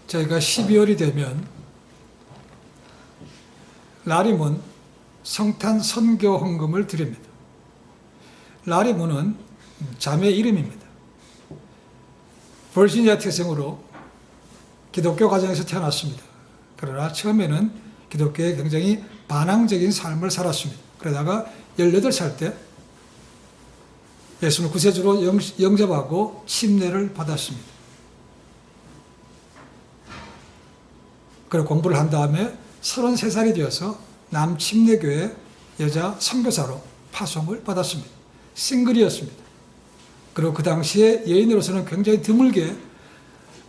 저희가 12월이 되면 라리문 성탄 선교 헌금을 드립니다. 라리문은 자매 이름입니다. 버지니아 태생으로 기독교 가정에서 태어났습니다. 그러나 처음에는 기독교에 굉장히 반항적인 삶을 살았습니다. 그러다가 18살 때 예수를 구세주로 영접하고 침례를 받았습니다. 그리고 공부를 한 다음에 33살이 되어서 남침례교회 여자 선교사로 파송을 받았습니다. 싱글이었습니다. 그리고 그 당시에 여인으로서는 굉장히 드물게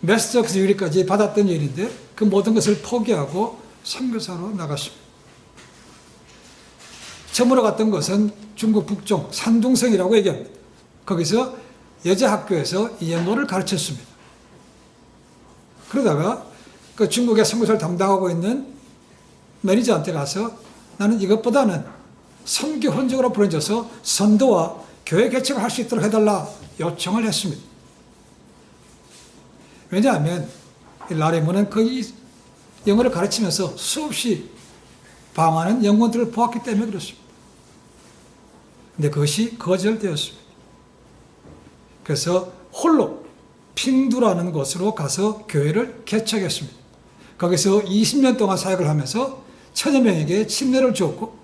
메스터 디그리까지 받았던 여인인데 그 모든 것을 포기하고 선교사로 나갔습니다. 처음으로 갔던 것은 중국 북종 산둥성이라고 얘기합니다. 거기서 여자 학교에서 예모를 가르쳤습니다. 그러다가 그 중국의 선교사를 담당하고 있는 매니저한테 가서 나는 이것보다는 선교 헌적으로 보내줘서 선도와 교회 개척을 할 수 있도록 해달라 요청을 했습니다. 왜냐하면 라리문은 그 영어를 가르치면서 수없이 방황하는 영혼들을 보았기 때문에 그렇습니다. 근데 그것이 거절되었습니다. 그래서 홀로 핑두라는 곳으로 가서 교회를 개척했습니다. 거기서 20년 동안 사역을 하면서 1000여 명에게 침례를 주었고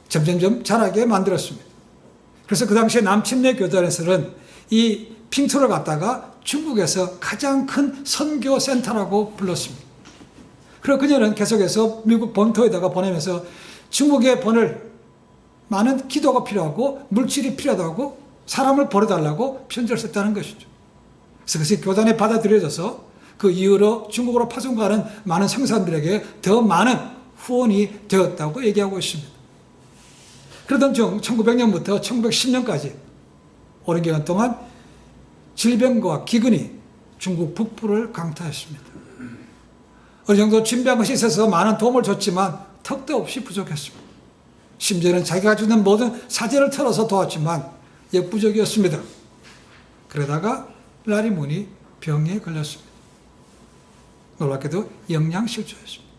점점점 자라게 만들었습니다. 그래서 그 당시에 남침례 교단에서는 이 핑투를 갖다가 중국에서 가장 큰 선교센터라고 불렀습니다. 그리고 그녀는 계속해서 미국 본토에다가 보내면서 중국에 보낼 많은 기도가 필요하고 물질이 필요하다고 사람을 보내달라고 편지를 썼다는 것이죠. 그래서 그것이 교단에 받아들여져서 그 이후로 중국으로 파송가는 많은 성사람들에게 더 많은 후원이 되었다고 얘기하고 있습니다. 그러던 중 1900년부터 1910년까지 오랜 기간 동안 질병과 기근이 중국 북부를 강타했습니다. 어느 정도 준비한 것이 있어서 많은 도움을 줬지만 턱도 없이 부족했습니다. 심지어는 자기가 주는 모든 사재를 털어서 도왔지만 역부족이었습니다. 그러다가 라리문이 병에 걸렸습니다. 놀랍게도 영양실조였습니다.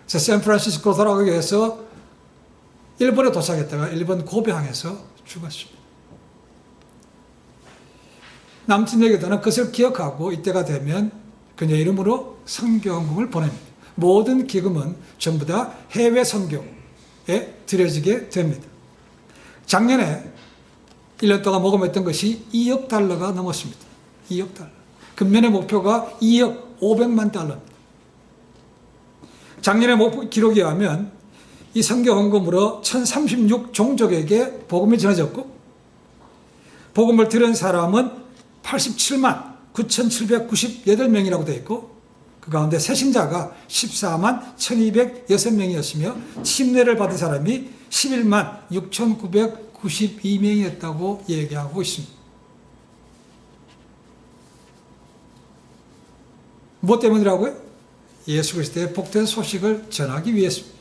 그래서 샌프란시스코로 돌아가기 위해서 일본에 도착했다가 일본 고베항에서 죽었습니다. 남침례교단은 그것을 기억하고 이때가 되면 그녀 이름으로 선교헌금을 보냅니다. 모든 기금은 전부 다 해외 선교에 들여지게 됩니다. 작년에 1년 동안 모금했던 것이 2억 달러가 넘었습니다. 2억 달러. 금년의 목표가 2억 500만 달러입니다. 작년의 기록에 의하면 이 선교헌금으로 1036 종족에게 복음이 전해졌고 복음을 들은 사람은 87만 9,798명이라고 되어 있고 그 가운데 새신자가 14만 1,206명이었으며 침례를 받은 사람이 11만 6,992명이었다고 얘기하고 있습니다. 무엇 때문이라고요? 예수 그리스도의 복된 소식을 전하기 위해서입니다.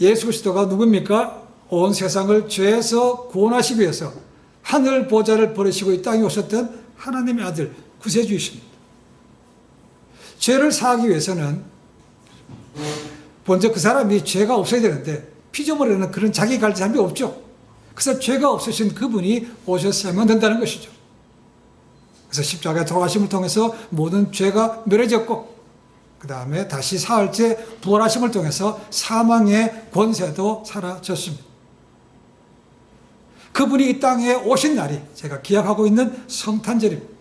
예수 그리스도가 누굽니까? 온 세상을 죄에서 구원하시기 위해서 하늘 보좌를 버리시고 이 땅에 오셨던 하나님의 아들 구세주이십니다. 죄를 사하기 위해서는 먼저 그 사람이 죄가 없어야 되는데 피조물에는 그런 자기 갈 사람이 없죠. 그래서 죄가 없으신 그분이 오셨으면 된다는 것이죠. 그래서 십자가의 돌아가심을 통해서 모든 죄가 멸해졌고 그 다음에 다시 사흘째 부활하심을 통해서 사망의 권세도 사라졌습니다. 그분이 이 땅에 오신 날이 제가 기약하고 있는 성탄절입니다.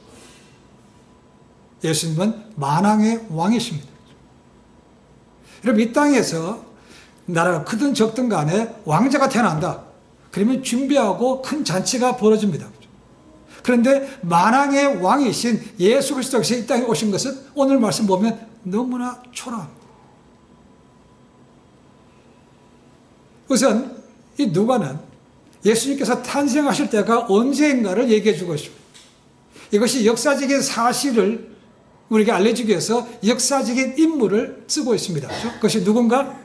예수님은 만왕의 왕이십니다. 여러분 이 땅에서 나라가 크든 적든 간에 왕자가 태어난다. 그러면 준비하고 큰 잔치가 벌어집니다. 그런데 만왕의 왕이신 예수 그리스도께서 이 땅에 오신 것은 오늘 말씀 보면 너무나 초라합니다. 우선 이 누가는 예수님께서 탄생하실 때가 언제인가를 얘기해 주고 있습니다. 이것이 역사적인 사실을 우리에게 알려주기 위해서 역사적인 인물을 쓰고 있습니다. 그것이 누군가?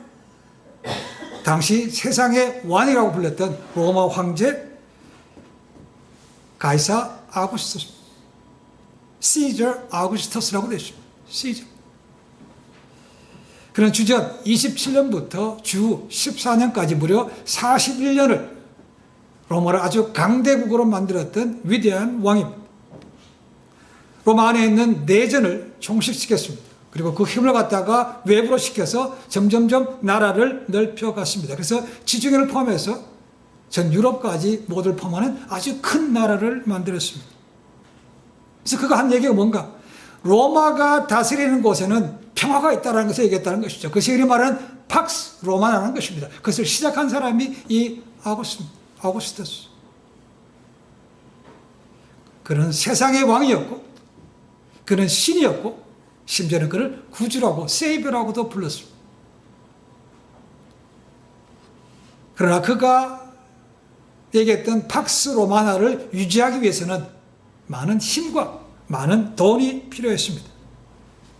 당시 세상의 왕이라고 불렸던 로마 황제 가이사 아구스토스입니다. 시저 아우구스터스라고 되어 있습니다. 시저. 그는 주전 27년부터 주 14년까지 무려 41년을 로마를 아주 강대국으로 만들었던 위대한 왕입니다. 로마 안에 있는 내전을 종식시켰습니다. 그리고 그 힘을 갖다가 외부로 시켜서 점점점 나라를 넓혀갔습니다. 그래서 지중해를 포함해서 전 유럽까지 모두를 포함하는 아주 큰 나라를 만들었습니다. 그래서 그가 한 얘기가 뭔가? 로마가 다스리는 곳에는 평화가 있다는 것을 얘기했다는 것이죠. 그것이 우리 말하는 팍스 로마라는 것입니다. 그것을 시작한 사람이 이 아우구스투스. 그는 세상의 왕이었고, 그는 신이었고, 심지어는 그를 구주라고, 세이버라고도 불렀습니다. 그러나 그가 얘기했던 팍스 로마나를 유지하기 위해서는 많은 힘과 많은 돈이 필요했습니다.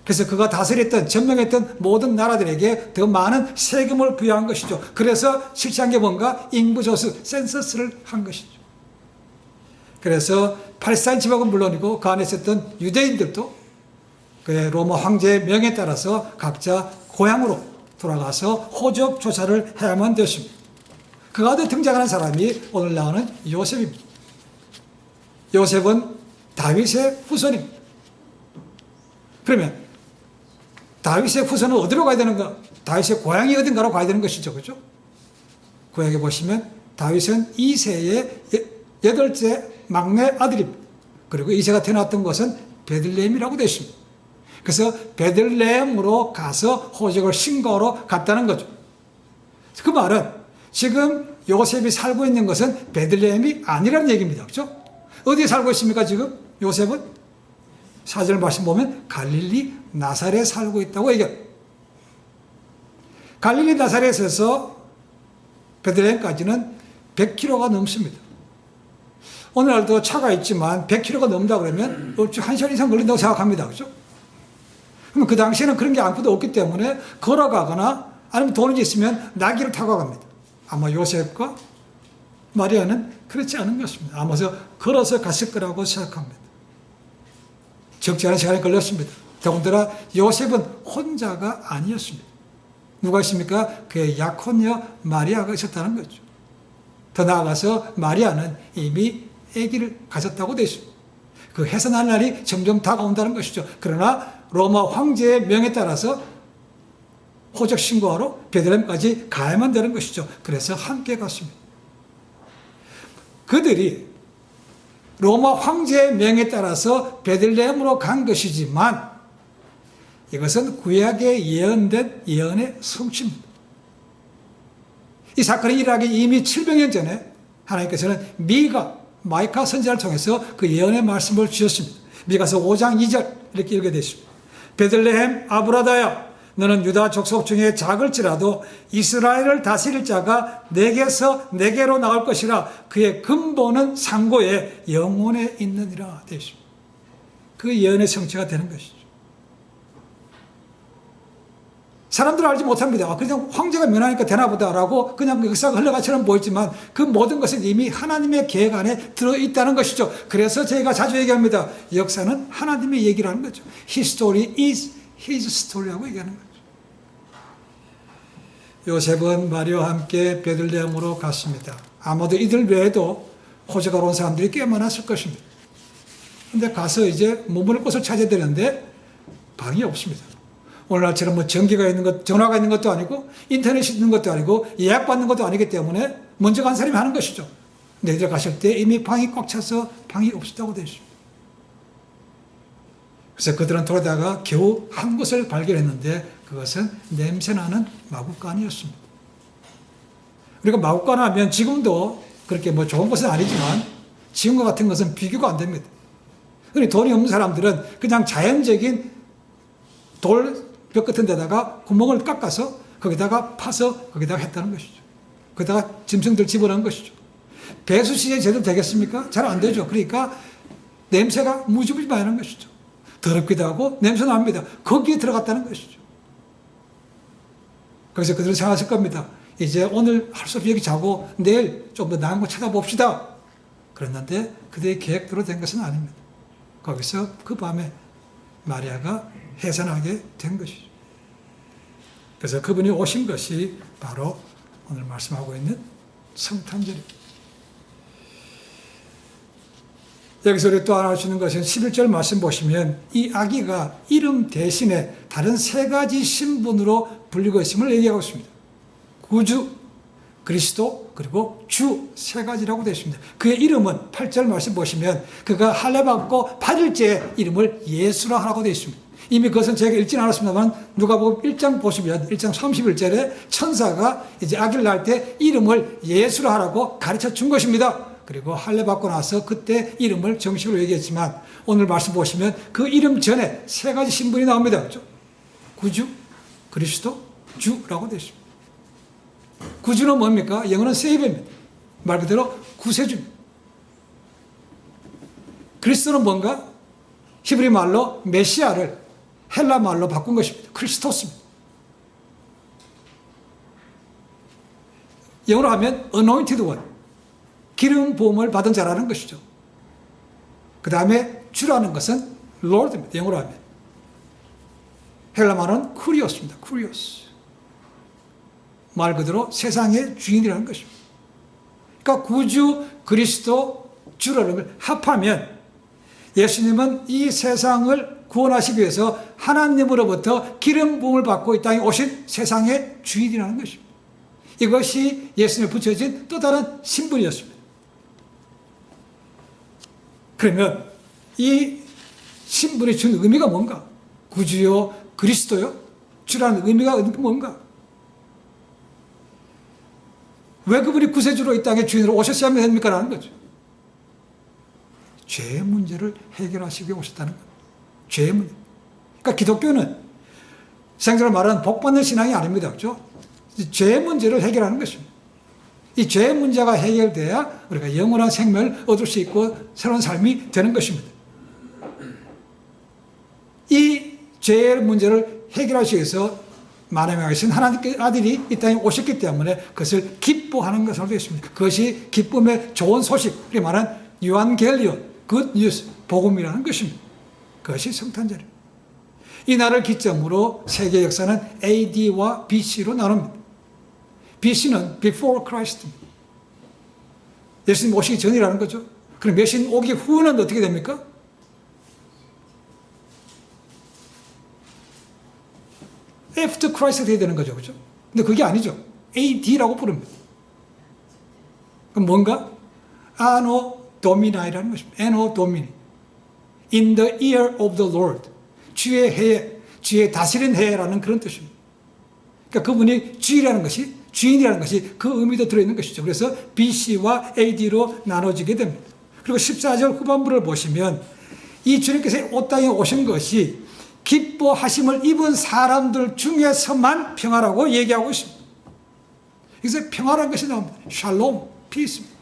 그래서 그가 다스렸던, 점령했던 모든 나라들에게 더 많은 세금을 부여한 것이죠. 그래서 실시한 게 뭔가? 인구조수, 센서스를 한 것이죠. 그래서 팔레스타인 지방은 물론이고 그 안에 있었던 유대인들도 그의 로마 황제의 명에 따라서 각자 고향으로 돌아가서 호적 조사를 해야만 되었습니다. 그 가운데 등장하는 사람이 오늘 나오는 요셉입니다. 요셉은 다윗의 후손입니다. 그러면 다윗의 후손은 어디로 가야 되는가? 다윗의 고향이 어딘가로 가야 되는 것이죠. 그렇죠? 구약에 보시면 다윗은 이새의 8째 막내 아들입니다. 그리고 이새가 태어났던 곳은 베들레헴이라고 되어 있습니다. 그래서 베들레헴으로 가서 호적을 신고하러 갔다는 거죠. 그 말은 지금 요셉이 살고 있는 것은 베들레헴이 아니라는 얘기입니다. 그렇죠? 어디에 살고 있습니까, 지금? 요셉은? 사절 말씀 보면 갈릴리 나사렛에 살고 있다고 얘기합니다. 갈릴리 나사렛에서 베들레헴까지는 100km가 넘습니다. 오늘날도 차가 있지만 100km가 넘는다 그러면 얼추 1시간 이상 걸린다고 생각합니다. 그렇죠? 그럼 그 당시에는 그런 게 아무것도 없기 때문에 걸어가거나 아니면 돈이 있으면 나귀를 타고 갑니다. 아마 요셉과 마리아는 그렇지 않은 것입니다. 아마 걸어서 갔을 거라고 생각합니다. 적지 않은 시간이 걸렸습니다. 더군다나 요셉은 혼자가 아니었습니다. 누가 있습니까? 그의 약혼녀 마리아가 있었다는 거죠. 더 나아가서 마리아는 이미 아기를 가졌다고 되어 있습니다. 그 해산할 날이 점점 다가온다는 것이죠. 그러나 로마 황제의 명에 따라서 호적 신고하러 베들레헴까지 가야만 되는 것이죠. 그래서 함께 갔습니다. 그들이 로마 황제의 명에 따라서 베들레헴으로 간 것이지만 이것은 구약에 예언된 예언의 성취입니다. 이 사건이 일어나기 이미 700년 전에 하나님께서는 마이카 선지자를 통해서 그 예언의 말씀을 주셨습니다. 미가서 5장 2절 이렇게 읽게 되십니다. 베들레헴 아브라다야 너는 유다 족속 중에 작을지라도 이스라엘을 다스릴 자가 내게서 내게로 나올 것이라 그의 근본은 상고에 영원에 있느니라 되십니다. 그 예언의 성취가 되는 것이죠. 사람들은 알지 못합니다. 그냥 황제가 면하니까 되나보다라고 그냥 역사가 흘러가처럼 보이지만 그 모든 것은 이미 하나님의 계획 안에 들어있다는 것이죠. 그래서 저희가 자주 얘기합니다. 역사는 하나님의 얘기라는 거죠. History is His story라고 얘기하는 거죠. 요셉은 마리아와 함께 베들레헴으로 갔습니다. 아마도 이들 외에도 호적하러 온 사람들이 꽤 많았을 것입니다. 그런데 가서 이제 머무를 곳을 찾아야 되는데 방이 없습니다. 오늘날처럼 뭐 전기가 있는 것, 전화가 있는 것도 아니고 인터넷이 있는 것도 아니고 예약받는 것도 아니기 때문에 먼저 간 사람이 하는 것이죠. 근데 이들 갔을 때 이미 방이 꽉 차서 방이 없었다고 되어 있습니다. 그래서 그들은 돌아다가 겨우 한 곳을 발견했는데 그것은 냄새나는 마구간이었습니다. 우리가 마구간 하면 지금도 그렇게 뭐 좋은 것은 아니지만 지금과 같은 것은 비교가 안 됩니다. 그러니 돈이 없는 사람들은 그냥 자연적인 돌벽 같은 데다가 구멍을 깎아서 거기다가 파서 거기다가 했다는 것이죠. 거기다가 짐승들 집어넣은 것이죠. 배수 시설이 제대로 되겠습니까? 잘 안 되죠. 그러니까 냄새가 무지무지 많이 나는 것이죠. 더럽기도 하고 냄새 납니다. 거기에 들어갔다는 것이죠. 그래서 그들은 생각했을 겁니다. 이제 오늘 할 수 없이 여기 자고 내일 좀 더 나은 거 찾아봅시다. 그랬는데 그들의 계획대로 된 것은 아닙니다. 거기서 그 밤에 마리아가 해산하게 된 것이죠. 그래서 그분이 오신 것이 바로 오늘 말씀하고 있는 성탄절입니다. 여기서 우리 또 알아주는 것은 11절 말씀 보시면 이 아기가 이름 대신에 다른 세 가지 신분으로 불리고 있음을 얘기하고 있습니다. 구주, 그리스도, 그리고 주 세 가지라고 되어 있습니다. 그의 이름은 8절 말씀 보시면 그가 할례받고 8일째 이름을 예수라 하라고 되어 있습니다. 이미 그것은 제가 읽지는 않았습니다만 누가복음 1장 보시면 1장 31절에 천사가 이제 아기를 낳을 때 이름을 예수라 하라고 가르쳐 준 것입니다. 그리고 할례받고 나서 그때 이름을 정식으로 얘기했지만 오늘 말씀 보시면 그 이름 전에 세 가지 신분이 나옵니다. 그렇죠? 구주, 그리스도, 주라고 되어 있습니다. 구주는 뭡니까? 영어는 세이버입니다. 말 그대로 구세주입니다. 그리스도는 뭔가? 히브리 말로 메시아를 헬라 말로 바꾼 것입니다. 크리스토스입니다. 영어로 하면 anointed one, 기름 부음을 받은 자라는 것이죠. 그 다음에 주라는 것은 Lord입니다. 영어로 하면. 헬라 말은 쿠리오스입니다. 쿠리오스. 말 그대로 세상의 주인이라는 것입니다. 그러니까 구주, 그리스도, 주를 합하면 예수님은 이 세상을 구원하시기 위해서 하나님으로부터 기름 부음을 받고 이 땅에 오신 세상의 주인이라는 것입니다. 이것이 예수님에 붙여진 또 다른 신분이었습니다. 그러면 이 신분이 준 의미가 뭔가? 구주요, 그리스도요, 주라는 의미가 뭔가? 왜 그분이 구세주로 이 땅의 주인으로 오셨어야 합니까? 라는 거죠. 죄의 문제를 해결하시기 위해 오셨다는 겁니다. 죄의 문제. 그러니까 기독교는 생전에 말하는 복받는 신앙이 아닙니다. 그렇죠? 죄의 문제를 해결하는 것입니다. 이 죄의 문제가 해결돼야 우리가 영원한 생명을 얻을 수 있고 새로운 삶이 되는 것입니다. 이 죄의 문제를 해결하시기 위해서 만왕의 왕이신 하나님의 아들이 이 땅에 오셨기 때문에 그것을 기뻐하는 것으로 되어 있습니다. 그것이 기쁨의 좋은 소식, 우리 말하는 유한겔리온, 굿 뉴스, 복음이라는 것입니다. 그것이 성탄절입니다. 이 날을 기점으로 세계 역사는 AD와 BC로 나눕니다. BC는 Before Christ입니다. 예수님 오시기 전이라는 거죠. 그럼 예수님 오기 후는 어떻게 됩니까? After Christ가 돼야 되는 거죠. 그죠? 근데 그게 아니죠. AD라고 부릅니다. 그럼 뭔가? Anno Domini라는 것입니다. Anno Domini. In the year of the Lord. 주의 해에, 주의 다스린 해라는 그런 뜻입니다. 그러니까 그분이 주인이라는 것이 그 의미도 들어있는 것이죠. 그래서 BC와 AD로 나눠지게 됩니다. 그리고 14절 후반부를 보시면 이 주님께서 이 땅에 오신 것이 기뻐하심을 입은 사람들 중에서만 평화라고 얘기하고 있습니다. 그래서 평화라는 것이 나옵니다. 샬롬, 피스입니다.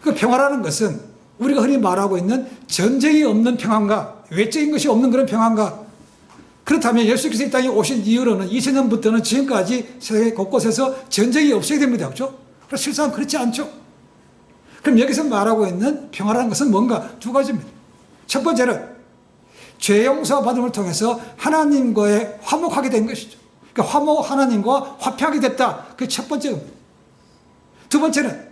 그 평화라는 것은 우리가 흔히 말하고 있는 전쟁이 없는 평화인가, 외적인 것이 없는 그런 평화인가. 그렇다면 예수께서 이 땅에 오신 이후로는 2000년부터는 지금까지 세계 곳곳에서 전쟁이 없어야 됩니다. 그렇죠? 그러나 실상 그렇지 않죠. 그럼 여기서 말하고 있는 평화라는 것은 뭔가? 두 가지입니다. 첫 번째는 죄 용서 받음을 통해서 하나님과의 화목하게 된 것이죠. 그러니까 하나님과 화평하게 됐다. 그게 첫 번째입니다. 두 번째는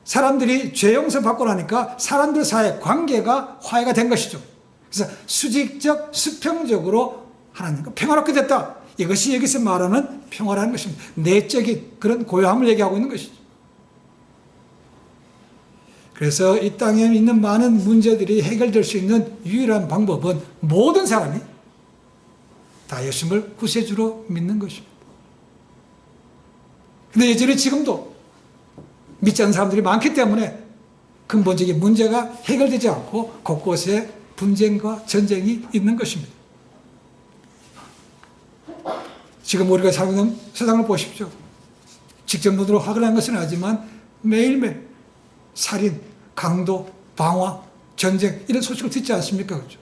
사람들이 죄 용서 받고 나니까 사람들 사이의 관계가 화해가 된 것이죠. 그래서 수직적, 수평적으로 하나님과 평화롭게 됐다. 이것이 여기서 말하는 평화라는 것입니다. 내적인 그런 고요함을 얘기하고 있는 것이죠. 그래서 이 땅에 있는 많은 문제들이 해결될 수 있는 유일한 방법은 모든 사람이 다 예수님을 구세주로 믿는 것입니다. 그런데 여전히 지금도 믿지 않는 사람들이 많기 때문에 근본적인 문제가 해결되지 않고 곳곳에 분쟁과 전쟁이 있는 것입니다. 지금 우리가 살고 있는 세상을 보십시오. 직접 눈으로 확인한 것은 아니지만 매일매일 살인, 강도, 방화, 전쟁 이런 소식을 듣지 않습니까? 그렇죠?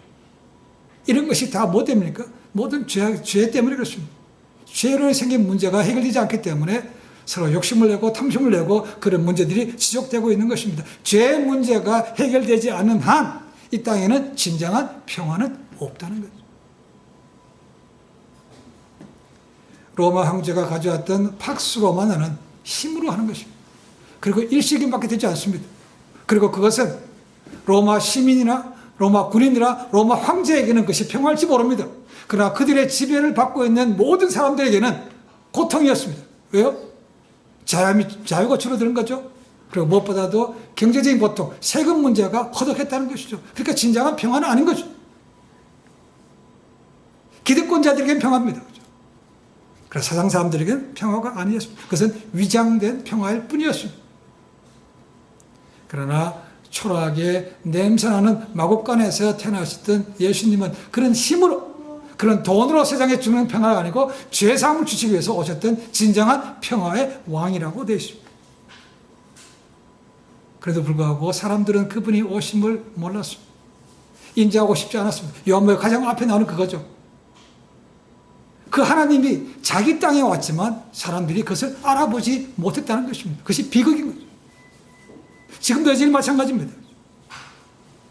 이런 것이 다 뭐 때문입니까? 모든 죄 때문에 그렇습니다. 죄로 생긴 문제가 해결되지 않기 때문에 서로 욕심을 내고 탐심을 내고 그런 문제들이 지속되고 있는 것입니다. 죄 문제가 해결되지 않는 한 이 땅에는 진정한 평화는 없다는 거죠. 로마 황제가 가져왔던 팍스 로마나는 힘으로 하는 것입니다. 그리고 일시기밖에 되지 않습니다. 그리고 그것은 로마 시민이나 로마 군인이나 로마 황제에게는 그것이 평화일지 모릅니다. 그러나 그들의 지배를 받고 있는 모든 사람들에게는 고통이었습니다. 왜요? 자유가 줄어드는 거죠. 그리고 무엇보다도 경제적인 고통, 세금 문제가 허덕했다는 것이죠. 그러니까 진정한 평화는 아닌 거죠. 기득권자들에게는 평화입니다. 그래서 세상 사람들에게는 평화가 아니었습니다. 그것은 위장된 평화일 뿐이었습니다. 그러나 초라하게 냄새나는 마국간에서 태어나셨던 예수님은 그런 힘으로, 그런 돈으로 세상에 주는 평화가 아니고 죄사함을 주시기 위해서 오셨던 진정한 평화의 왕이라고 되어 있습니다. 그래도 불구하고 사람들은 그분이 오심을 몰랐습니다. 인지하고 싶지 않았습니다. 요한복음 가장 앞에 나오는 그거죠. 그 하나님이 자기 땅에 왔지만 사람들이 그것을 알아보지 못했다는 것입니다. 그것이 비극인 거죠. 지금도 여전히 마찬가지입니다.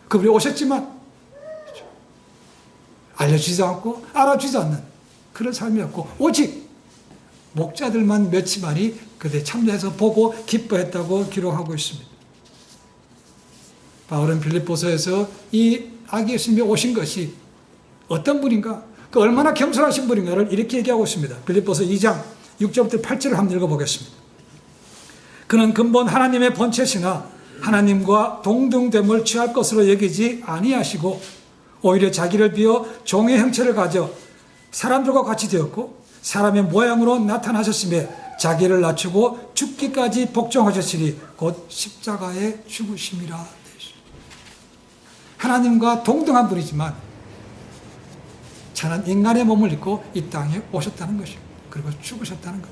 그분이 오셨지만 알려주지도 않고 알아주지도 않는 그런 삶이었고, 오직 목자들만 몇십만이 그때 참여해서 보고 기뻐했다고 기록하고 있습니다. 바울은 빌립보서에서 이 아기 예수님이 오신 것이 어떤 분인가, 그 얼마나 겸손하신 분인가를 이렇게 얘기하고 있습니다. 빌립보서 2장 6절부터 8절을 한번 읽어보겠습니다. 그는 근본 하나님의 본체시나 하나님과 동등됨을 취할 것으로 여기지 아니하시고 오히려 자기를 비워 종의 형체를 가져 사람들과 같이 되었고 사람의 모양으로 나타나셨으며 자기를 낮추고 죽기까지 복종하셨으니 곧 십자가에 죽으심이라. 하나님과 동등한 분이지만 천한 인간의 몸을 입고 이 땅에 오셨다는 것입니다. 그리고 죽으셨다는 것.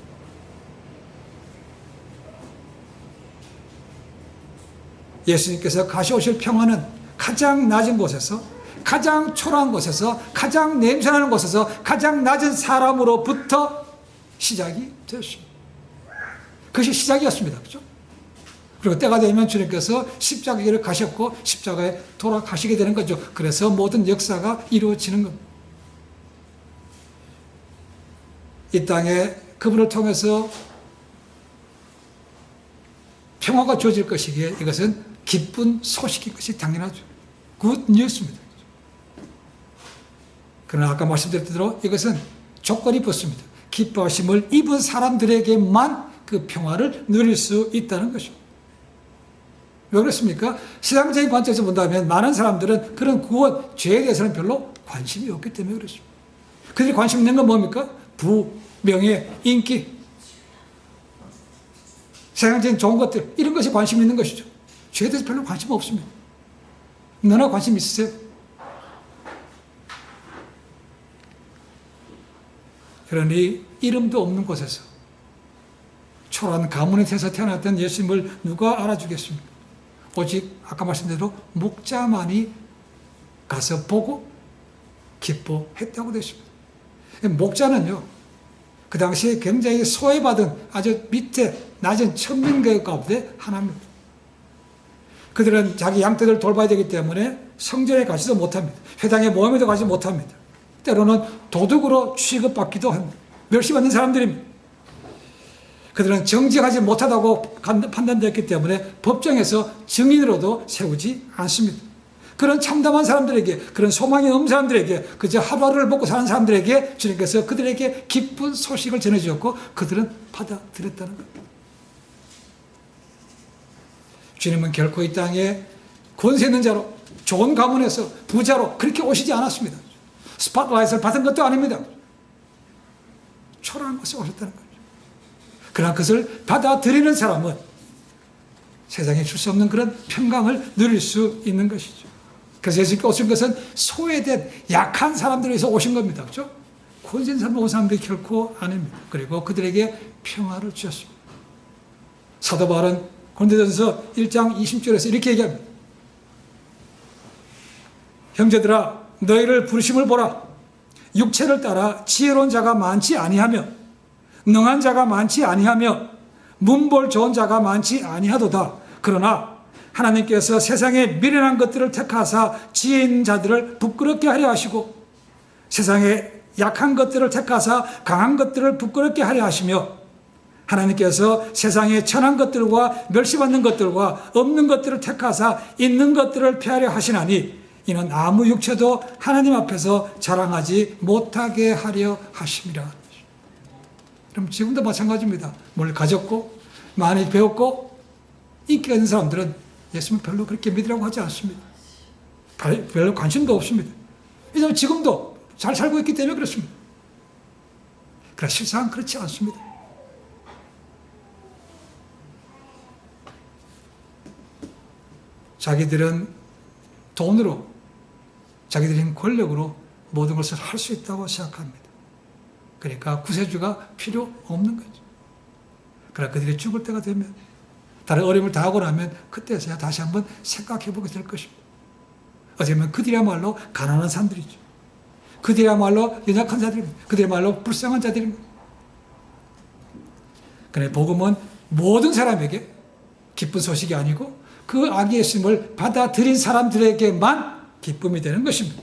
예수님께서 가져오실 평화는 가장 낮은 곳에서, 가장 초라한 곳에서, 가장 냄새나는 곳에서, 가장 낮은 사람으로부터 시작이 되었습니다. 그것이 시작이었습니다. 그렇죠? 그리고 때가 되면 주님께서 십자가의 길을 가셨고 십자가에 돌아가시게 되는 거죠. 그래서 모든 역사가 이루어지는 겁니다. 이 땅에 그분을 통해서 평화가 주어질 것이기에 이것은 기쁜 소식인 것이 당연하죠. 굿 뉴스입니다. 그러나 아까 말씀드렸던 대로 이것은 조건이 붙습니다. 기뻐하심을 입은 사람들에게만 그 평화를 누릴 수 있다는 것입니다. 왜 그렇습니까? 세상적인 관점에서 본다면 많은 사람들은 그런 구원, 죄에 대해서는 별로 관심이 없기 때문에 그렇습니다. 그들이 관심 있는 건 뭡니까? 부, 명예, 인기, 세상적인 좋은 것들, 이런 것에 관심 있는 것이죠. 죄에 대해서 별로 관심 없습니다. 너나 관심 있으세요? 그러니 이름도 없는 곳에서 초라한 가문에서 태어났던 예수님을 누가 알아주겠습니까? 오직 아까 말씀대로 목자만이 가서 보고 기뻐했다고 되십니다. 목자는요, 그 당시에 굉장히 소외받은 아주 밑에 낮은 천민계 가운데 하나입니다. 그들은 자기 양떼들 돌봐야 되기 때문에 성전에 가지도 못합니다. 회당에 모임에도 가지 못합니다. 때로는 도둑으로 취급받기도 합니다. 멸시받는 사람들입니다. 그들은 정직하지 못하다고 판단되었기 때문에 법정에서 증인으로도 세우지 않습니다. 그런 참담한 사람들에게, 그런 소망이 없는 사람들에게, 그저 하루하루를 먹고 사는 사람들에게 주님께서 그들에게 기쁜 소식을 전해주었고 그들은 받아들였다는 겁니다. 주님은 결코 이 땅에 권세 있는 자로, 좋은 가문에서 부자로 그렇게 오시지 않았습니다. 스팟라이트를 받은 것도 아닙니다. 초라한 곳에 오셨다는 거죠. 그러나 그것을 받아들이는 사람은 세상에 줄 수 없는 그런 평강을 누릴 수 있는 것이죠. 그래서 예수님께 오신 것은 소외된 약한 사람들을 위해서 오신 겁니다. 그렇죠? 권세 있는 사람 온 사람들이 결코 아닙니다. 그리고 그들에게 평화를 주셨습니다. 사도 바울은 고린도전서 1장 20절에서 이렇게 얘기합니다. 형제들아, 너희를 부르심을 보라. 육체를 따라 지혜로운 자가 많지 아니하며 능한 자가 많지 아니하며 문볼 좋은 자가 많지 아니하도다. 그러나 하나님께서 세상의 미련한 것들을 택하사 지혜 있는 자들을 부끄럽게 하려 하시고 세상의 약한 것들을 택하사 강한 것들을 부끄럽게 하려 하시며 하나님께서 세상의 천한 것들과 멸시받는 것들과 없는 것들을 택하사 있는 것들을 폐하려 하시나니 이는 아무 육체도 하나님 앞에서 자랑하지 못하게 하려 하심이라. 그럼 지금도 마찬가지입니다. 뭘 가졌고 많이 배웠고 인기가 있는 사람들은 예수님 별로 그렇게 믿으라고 하지 않습니다. 별로 관심도 없습니다. 왜냐하면 지금도 잘 살고 있기 때문에 그렇습니다. 그러나 실상은 그렇지 않습니다. 자기들은 돈으로, 자기들은 권력으로 모든 것을 할 수 있다고 생각합니다. 그러니까 구세주가 필요 없는 거죠. 그러나 그들이 죽을 때가 되면, 다른 어려움을 당하고 나면 그때서야 다시 한번 생각해 보게 될 것입니다. 어쩌면 그들이야말로 가난한 사람들이죠. 그들이야말로 연약한 자들입니다. 그들이야말로 불쌍한 자들입니다. 그러나 복음은 모든 사람에게 기쁜 소식이 아니고 그 아기 예수님을 받아들인 사람들에게만 기쁨이 되는 것입니다.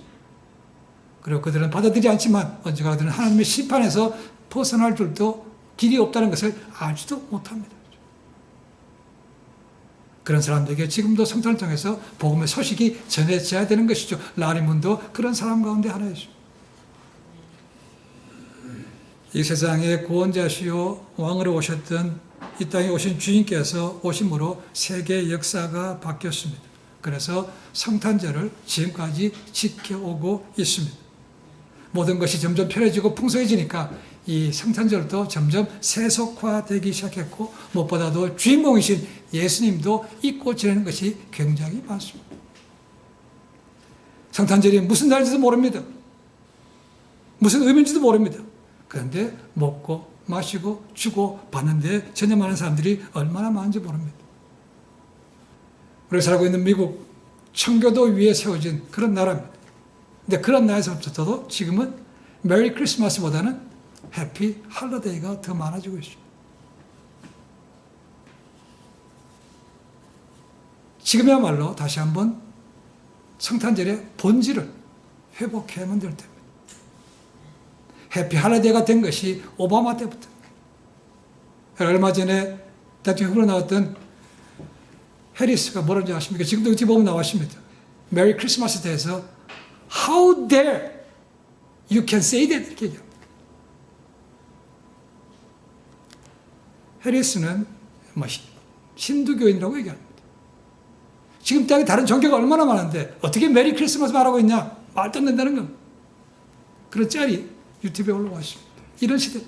그리고 그들은 받아들이지 않지만 언젠가 그들은 하나님의 심판에서 벗어날 줄도 길이 없다는 것을 알지도 못합니다. 그런 사람들에게 지금도 성탄을 통해서 복음의 소식이 전해져야 되는 것이죠. 라리문도 그런 사람 가운데 하나였습니다. 이 세상의 구원자시요 왕으로 오셨던 이 땅에 오신 주인께서 오심으로 세계 역사가 바뀌었습니다. 그래서 성탄절을 지금까지 지켜오고 있습니다. 모든 것이 점점 편해지고 풍성해지니까 이 성탄절도 점점 세속화되기 시작했고 무엇보다도 주인공이신 예수님도 잊고 지내는 것이 굉장히 많습니다. 성탄절이 무슨 날인지도 모릅니다. 무슨 의미인지도 모릅니다. 그런데 먹고 마시고 주고 받는데 전념하는 사람들이 얼마나 많은지 모릅니다. 우리가 살고 있는 미국 청교도 위에 세워진 그런 나라입니다. 근데 그런 나라에서부터도 지금은 메리 크리스마스보다는 해피 할러데이가 더 많아지고 있습니다. 지금이야말로 다시 한번 성탄절의 본질을 회복해야만 될 때입니다. 해피 할러데이가 된 것이 오바마 때부터. 얼마 전에 대통령으로 나왔던 해리스가 뭐라는지 아십니까? 지금도 어찌 보면 나왔습니다. 메리 크리스마스에 대해서 How dare you can say that? 이렇게 얘기합니다. 해리스는 힌두교인이라고 얘기합니다. 지금 땅에 다른 종교가 얼마나 많은데 어떻게 메리 크리스마스 말하고 있냐? 말도 안 된다는 겁니다. 그런 짤이 유튜브에 올라와 있습니다. 이런 시대.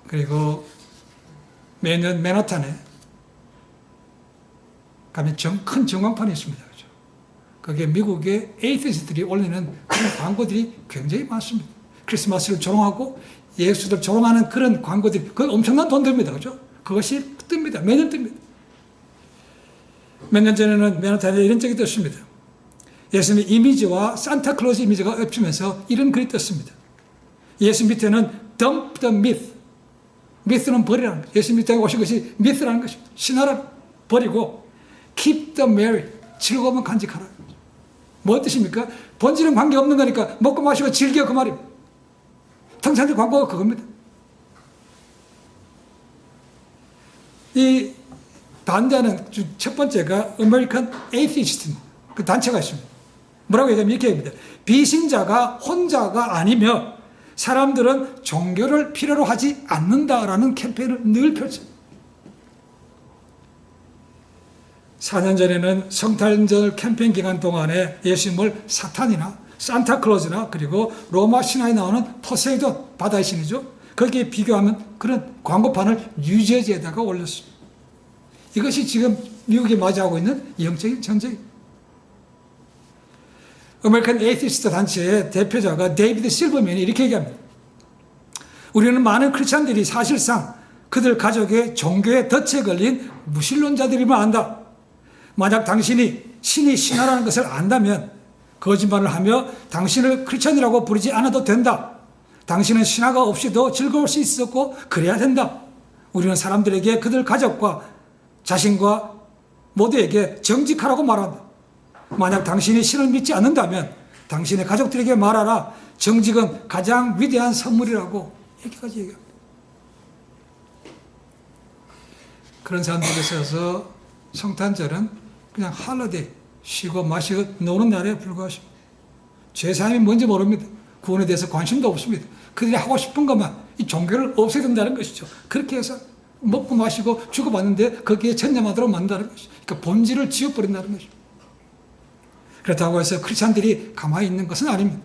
그리고 매년 맨하탄에 가면 큰 전광판이 있습니다. 그렇죠? 거기에 미국의 에이티스트들이 올리는 그런 광고들이 굉장히 많습니다. 크리스마스를 조롱하고 예수를 조롱하는 그런 광고들이, 그건 엄청난 돈 듭니다. 그죠? 그것이 뜹니다. 매년 뜹니다. 몇 년 전에는 맨하탄에 이런 적이 떴습니다. 예수님의 이미지와 산타클로즈 이미지가 엎치면서 이런 글이 떴습니다. 예수 밑에는 dump the myth. myth는 버리라는 거예요. 예수 밑에 오신 것이 myth라는 것입니다. 신화를 버리고 keep the merry. 즐거움은 간직하라. 뭐 뜻입니까? 본질은 관계없는 거니까 먹고 마시고 즐겨 그 말입니다. 통상적 광고가 그겁니다. 이 반대하는 첫 번째가 American Atheist 그 단체가 있습니다. 뭐라고 얘기하면 이렇게 얘기합니다. 비신자가 혼자가 아니며 사람들은 종교를 필요로 하지 않는다라는 캠페인을 늘 펼칩니다. 4년 전에는 성탄절 캠페인 기간 동안에 예수님을 사탄이나 산타클로즈나 그리고 로마 신화에 나오는 포세이돈 바다의 신이죠. 거기에 비교하면 그런 광고판을 뉴저지에다가 올렸습니다. 이것이 지금 미국이 맞이하고 있는 영적인 전쟁입니다. 아메리칸 에이티스트 단체의 대표자가 데이비드 실버맨이 이렇게 얘기합니다. 우리는 많은 크리스찬들이 사실상 그들 가족의 종교에 덫에 걸린 무신론자들이면 안다. 만약 당신이 신이 신하라는 것을 안다면 거짓말을 하며 당신을 크리스찬이라고 부르지 않아도 된다. 당신은 신화가 없이도 즐거울 수 있었고 그래야 된다. 우리는 사람들에게 그들 가족과 자신과 모두에게 정직하라고 말한다. 만약 당신이 신을 믿지 않는다면 당신의 가족들에게 말하라. 정직은 가장 위대한 선물이라고 이렇게까지 얘기합니다. 그런 사람들에 있어서 성탄절은 그냥 할러데이, 쉬고 마시고 노는 날에 불과하십니다. 죄사함이 뭔지 모릅니다. 구원에 대해서 관심도 없습니다. 그들이 하고 싶은 것만, 이 종교를 없애야 된다는 것이죠. 그렇게 해서 먹고 마시고 주고받는데 거기에 전념하도록 만든다는 것이죠. 그러니까 본질을 지워버린다는 것이죠. 그렇다고 해서 크리스찬들이 가만히 있는 것은 아닙니다.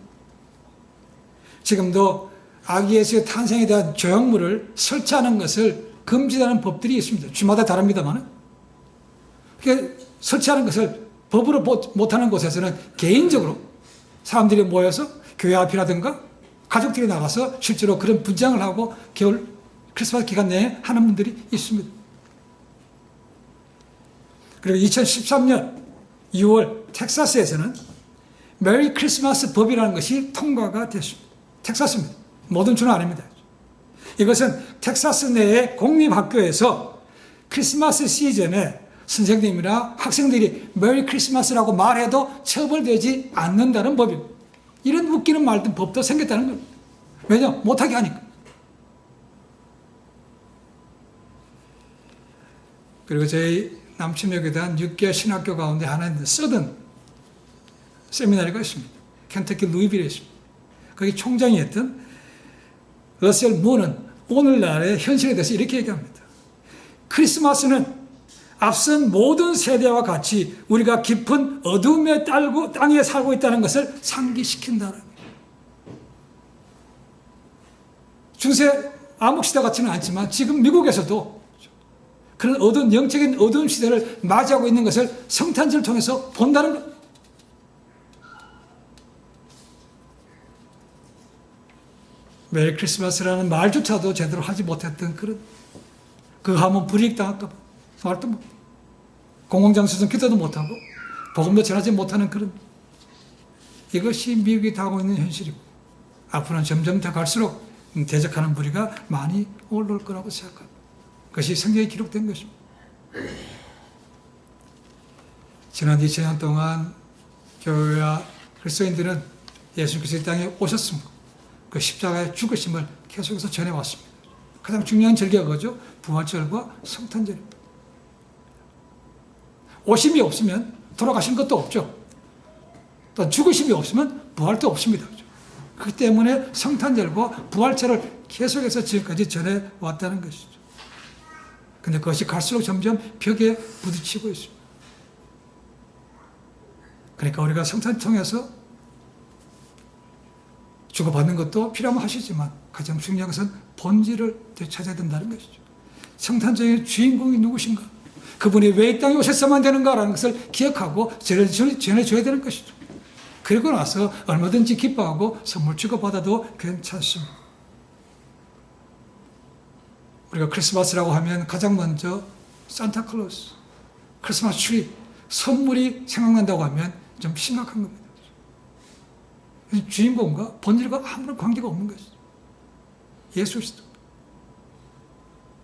지금도 아기 예수의 탄생에 대한 조형물을 설치하는 것을 금지하는 법들이 있습니다. 주마다 다릅니다만. 설치하는 것을 법으로 못하는 곳에서는 개인적으로 사람들이 모여서 교회 앞이라든가 가족들이 나가서 실제로 그런 분장을 하고 겨울 크리스마스 기간 내에 하는 분들이 있습니다. 그리고 2013년 6월 텍사스에서는 메리 크리스마스 법이라는 것이 통과가 됐습니다. 텍사스입니다. 모든 주는 아닙니다. 이것은 텍사스 내의 공립학교에서 크리스마스 시즌에 선생님이나 학생들이 메리 크리스마스라고 말해도 처벌되지 않는다는 법입니다. 이런 웃기는 말든 법도 생겼다는 겁니다. 왜냐? 못하게 하니까. 그리고 저희 남침역에 대한 6개 신학교 가운데 하나인 서든 세미나리가 있습니다. 켄터키 루이빌에 있습니다. 거기 총장이었던 러셀 무어는 오늘날의 현실에 대해서 이렇게 얘기합니다. 크리스마스는 앞선 모든 세대와 같이 우리가 깊은 어둠의 땅에 살고 있다는 것을 상기시킨다는 거예요. 중세 암흑시대 같지는 않지만 지금 미국에서도 그런 어두운 영적인 어두운 시대를 맞이하고 있는 것을 성탄절을 통해서 본다는 것. 메리 크리스마스라는 말조차도 제대로 하지 못했던 그런, 그거 하면 불이익당할까 봐 말도 못, 공공장소에서 기도도 못하고 복음도 전하지 못하는 그런, 이것이 미국이 당하고 있는 현실이고 앞으로는 점점 더 갈수록 대적하는 무리가 많이 올라올 거라고 생각합니다. 그것이 성경에 기록된 것입니다. 지난 2000년 동안 교회와 그리스도인들은 예수 그리스도 이 땅에 오셨습니다. 그 십자가의 죽으심을 계속해서 전해왔습니다. 가장 중요한 절기가 그거죠. 부활절과 성탄절입니다. 오심이 없으면 돌아가신 것도 없죠. 또 죽으심이 없으면 부활도 없습니다. 그렇기 때문에 성탄절과 부활절을 계속해서 지금까지 전해왔다는 것이죠. 근데 그것이 갈수록 점점 벽에 부딪히고 있습니다. 그러니까 우리가 성탄을 통해서 주고받는 것도 필요하면 하시지만 가장 중요한 것은 본질을 되찾아야 된다는 것이죠. 성탄절의 주인공이 누구신가? 그분이 왜 이 땅에 오셨어야만 되는가라는 것을 기억하고 전해줘야 되는 것이죠. 그리고 나서 얼마든지 기뻐하고 선물 주고받아도 괜찮습니다. 우리가 크리스마스라고 하면 가장 먼저 산타클로스, 크리스마스 트리, 선물이 생각난다고 하면 좀 심각한 겁니다. 주인공과 본질과 아무런 관계가 없는 것이죠. 예수 그리스도.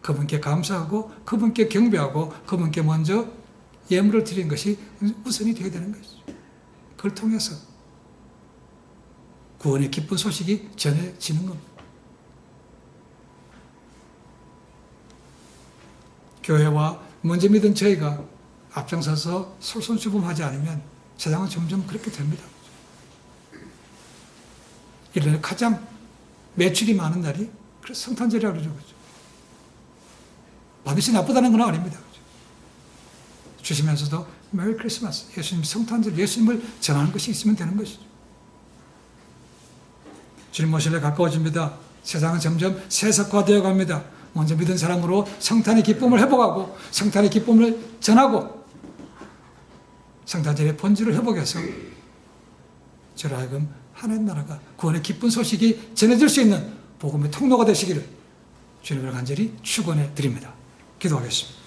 그분께 감사하고 그분께 경배하고 그분께 먼저 예물을 드리는 것이 우선이 되어야 되는 것이죠. 그걸 통해서 구원의 기쁜 소식이 전해지는 겁니다. 교회와 먼저 믿은 저희가 앞장서서 솔선수범하지 않으면 세상은 점점 그렇게 됩니다. 1년에 가장 매출이 많은 날이 그래서 성탄절이라고 그러죠. 반드시 나쁘다는 건 아닙니다. 주시면서도 메리 크리스마스, 예수님 성탄절, 예수님을 전하는 것이 있으면 되는 것이죠. 주님 모실에 가까워집니다. 세상은 점점 세속화되어 갑니다. 먼저 믿은 사람으로 성탄의 기쁨을 회복하고 성탄의 기쁨을 전하고 성탄절의 본질을 회복해서 저로 하여금 하나님 나라가 구원의 기쁜 소식이 전해질 수 있는 복음의 통로가 되시기를 주님을 간절히 축원해 드립니다. 기도하겠습니다.